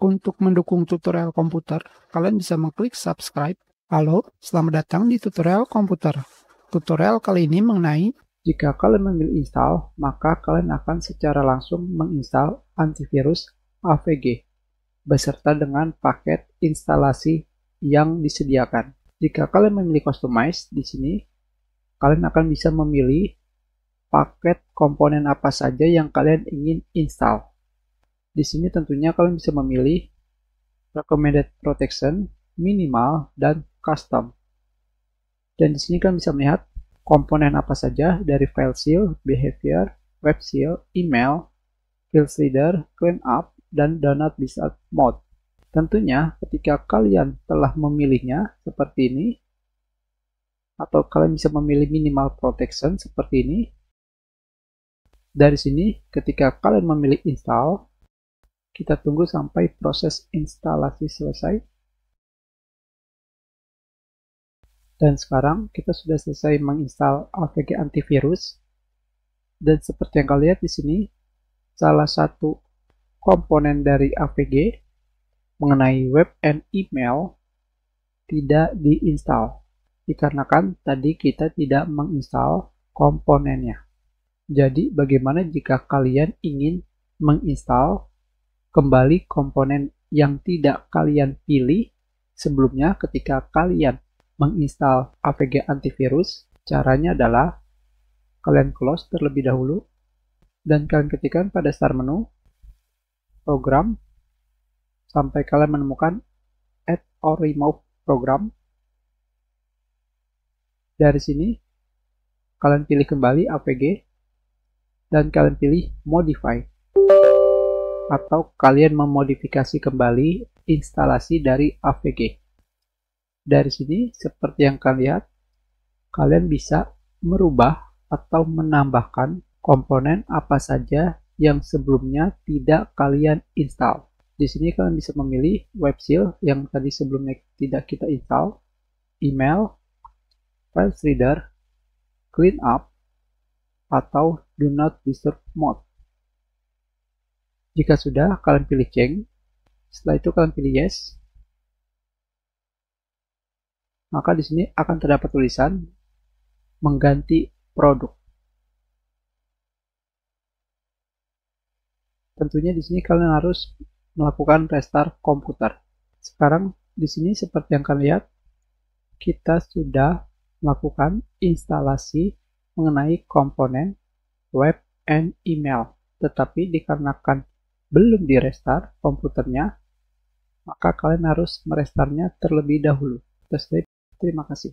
Untuk mendukung tutorial komputer, kalian bisa mengklik subscribe. Halo, selamat datang di tutorial komputer. Tutorial kali ini mengenai jika kalian memilih install, maka kalian akan secara langsung menginstal antivirus AVG beserta dengan paket instalasi yang disediakan. Jika kalian memilih customize, di sini kalian akan bisa memilih paket komponen apa saja yang kalian ingin install. Di sini tentunya kalian bisa memilih recommended protection, minimal, dan custom. Dan di sini kalian bisa melihat komponen apa saja dari file seal, behavior, web seal, email, field reader, cleanup, dan do not disturb mode. Tentunya ketika kalian telah memilihnya seperti ini, atau kalian bisa memilih minimal protection seperti ini, dari sini ketika kalian memilih install, kita tunggu sampai proses instalasi selesai. Dan sekarang kita sudah selesai menginstal AVG antivirus. Dan seperti yang kalian lihat di sini, salah satu komponen dari AVG mengenai web and email tidak diinstal. Dikarenakan tadi kita tidak menginstal komponennya. Jadi bagaimana jika kalian ingin menginstal kembali komponen yang tidak kalian pilih sebelumnya ketika kalian menginstal AVG antivirus? Caranya adalah kalian close terlebih dahulu dan kalian ketikkan pada start menu program sampai kalian menemukan add or remove program. Dari sini kalian pilih kembali AVG dan kalian pilih modify, atau kalian memodifikasi kembali instalasi dari AVG. Dari sini, seperti yang kalian lihat, kalian bisa merubah atau menambahkan komponen apa saja yang sebelumnya tidak kalian install. Di sini kalian bisa memilih web seal yang tadi sebelumnya tidak kita install, email, file reader, cleanup, atau do not disturb mode. Jika sudah, kalian pilih change. Setelah itu kalian pilih yes. Maka di sini akan terdapat tulisan mengganti produk. Tentunya di sini kalian harus melakukan restart komputer. Sekarang di sini seperti yang kalian lihat, kita sudah melakukan instalasi mengenai komponen web and email. Tetapi dikarenakan belum di restart komputernya, maka kalian harus merestartnya terlebih dahulu. Terima kasih.